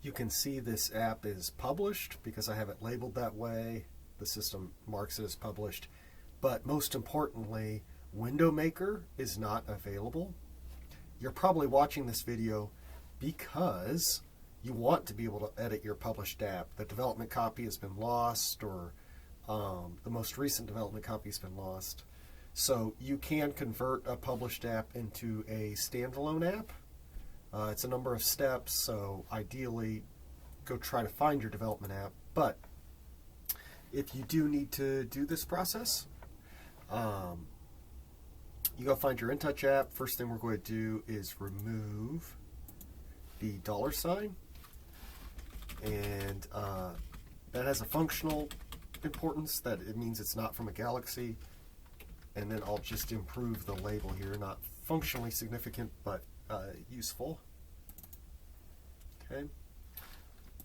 You can see this app is published because I have it labeled that way. The system marks it as published. But most importantly, Window Maker is not available. You're probably watching this video because you want to be able to edit your published app. The development copy has been lost, or the most recent development copy has been lost. So you can convert a published app into a standalone app. It's a number of steps, so ideally go try to find your development app. But if you do need to do this process, you go find your InTouch app. First thing we're going to do is remove the $, and that has a functional importance, that it means it's not from a Galaxy. And then I'll just improve the label here, not functionally significant, but useful. Okay.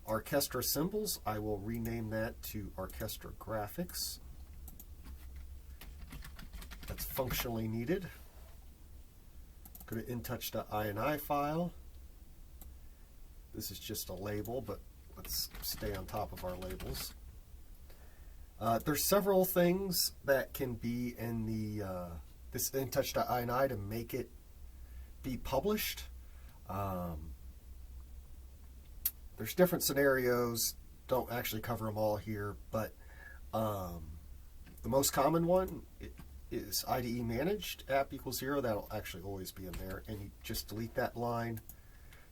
Orchestra Symbols, I will rename that to Orchestra Graphics. That's functionally needed. Go to InTouch.ini file. This is just a label, but let's stay on top of our labels. There's several things that can be in the this InTouch.ini to make it be published. There's different scenarios. Don't actually cover them all here, but the most common one is IDE managed app equals 0. That'll actually always be in there, and you just delete that line.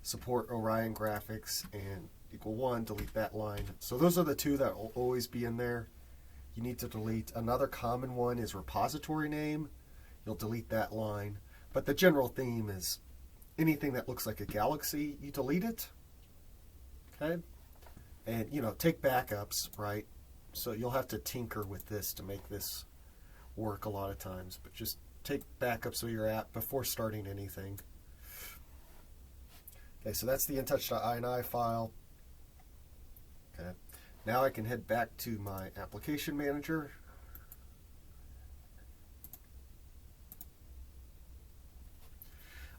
Support Orion graphics and equal 1, delete that line. So those are the two that will always be in there. You need to delete. Another common one is repository name. You'll delete that line. But the general theme is anything that looks like a Galaxy, you delete it. Okay? And, you know, take backups, right? So you'll have to tinker with this to make this work a lot of times. But just take backups of your app before starting anything. Okay, so that's the InTouch.ini file. Okay. Now I can head back to my application manager.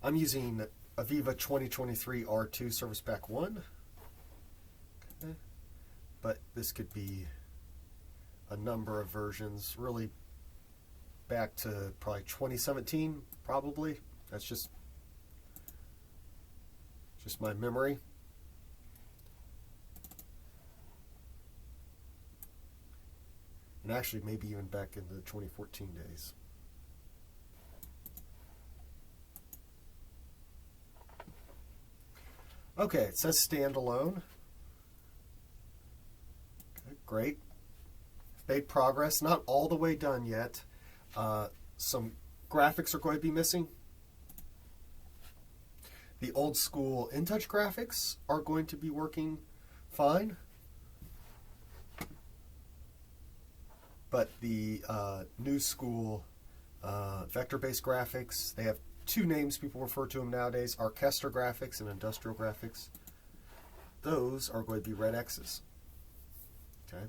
I'm using Aviva 2023 R2 Service Pack 1. Okay. But this could be a number of versions, really back to probably 2017, probably. That's just my memory. And actually maybe even back in the 2014 days. Okay, it says standalone. Okay, great. Made progress. Not all the way done yet. Some graphics are going to be missing. The old school InTouch graphics are going to be working fine. But the new school vector-based graphics, they have two names people refer to them nowadays, Orchestra Graphics and Industrial Graphics. Those are going to be red X's. Okay.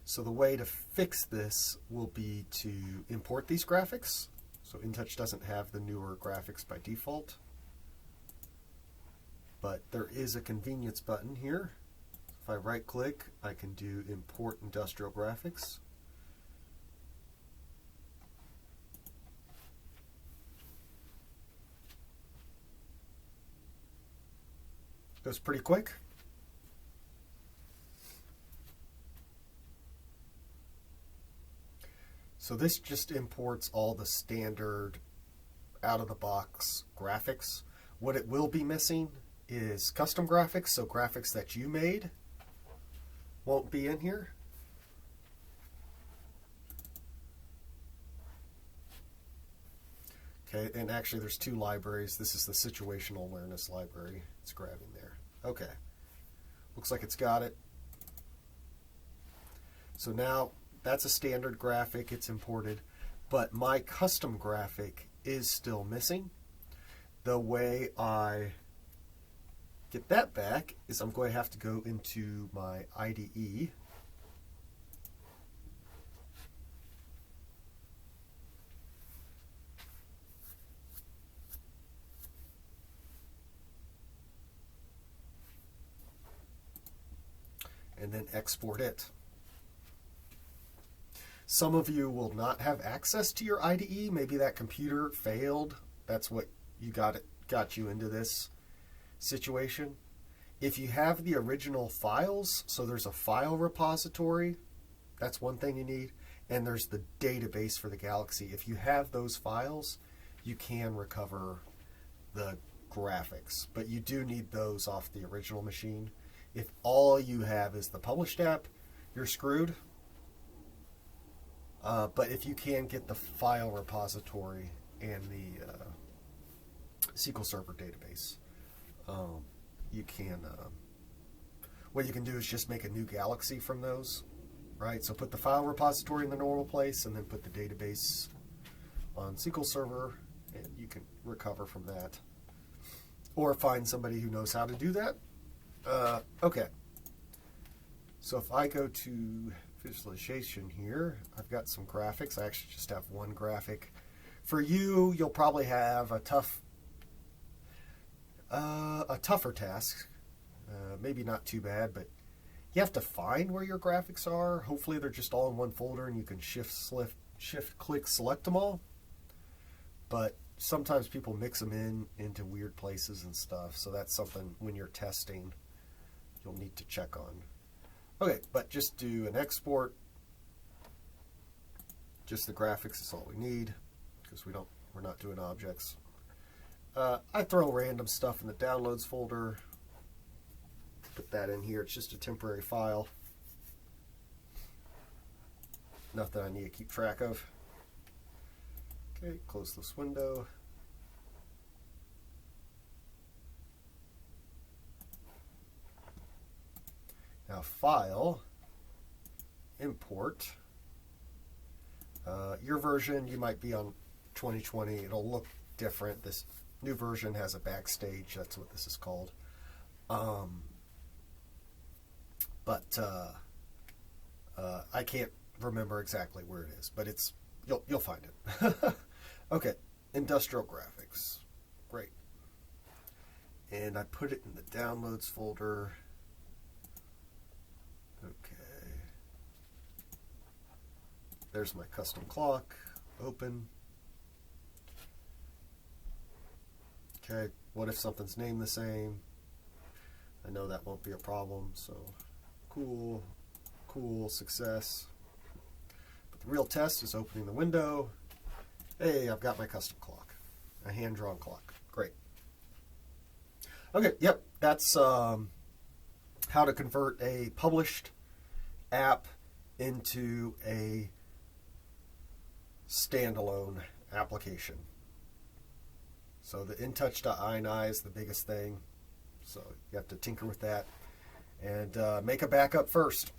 So the way to fix this will be to import these graphics. So InTouch doesn't have the newer graphics by default. But there is a convenience button here. If I right click, I can do import industrial graphics. Goes pretty quick. So this just imports all the standard out-of-the-box graphics. What it will be missing is custom graphics, so graphics that you made won't be in here. Okay, and actually there's two libraries. This is the situational awareness library. It's grabbing there. Okay, looks like it's got it. So now that's a standard graphic, it's imported, but my custom graphic is still missing. The way I get that back is I'm going to have to go into my IDE. and export it. Some of you will not have access to your IDE. Maybe that computer failed. That's what got you into this situation. If you have the original files, so there's a file repository, that's one thing you need, and there's the database for the Galaxy. If you have those files, you can recover the graphics, but you do need those off the original machine. If all you have is the published app, you're screwed. But if you can get the file repository and the SQL Server database, you can. What you can do is just make a new Galaxy from those, right? So put the file repository in the normal place, and then put the database on SQL Server, and you can recover from that. Or find somebody who knows how to do that. Okay. So if I go to visualization here, I've got some graphics. I actually just have one graphic. For you, you'll probably have a tougher task. Maybe not too bad, but you have to find where your graphics are. Hopefully they're just all in one folder and you can shift-click select them all. But sometimes people mix them into weird places and stuff, so that's something when you're testing you'll need to check on. Okay, but just do an export. Just the graphics is all we need because we're not doing objects. I throw random stuff in the downloads folder. Put that in here. It's just a temporary file. Nothing I need to keep track of. Okay, close this window. Now file, import. Your version, you might be on 2020. It'll look different. This new version has a backstage. That's what this is called. But I can't remember exactly where it is, but you'll find it. Okay, industrial graphics, great. And I put it in the downloads folder. Okay, there's my custom clock. Open. Okay, what if something's named the same? I know that won't be a problem, so cool, success. But the real test is opening the window. Hey, I've got my custom clock, a hand-drawn clock. Great. Okay, yep, that's how to convert a published app into a standalone application. So the InTouch.ini is the biggest thing. So you have to tinker with that and make a backup first.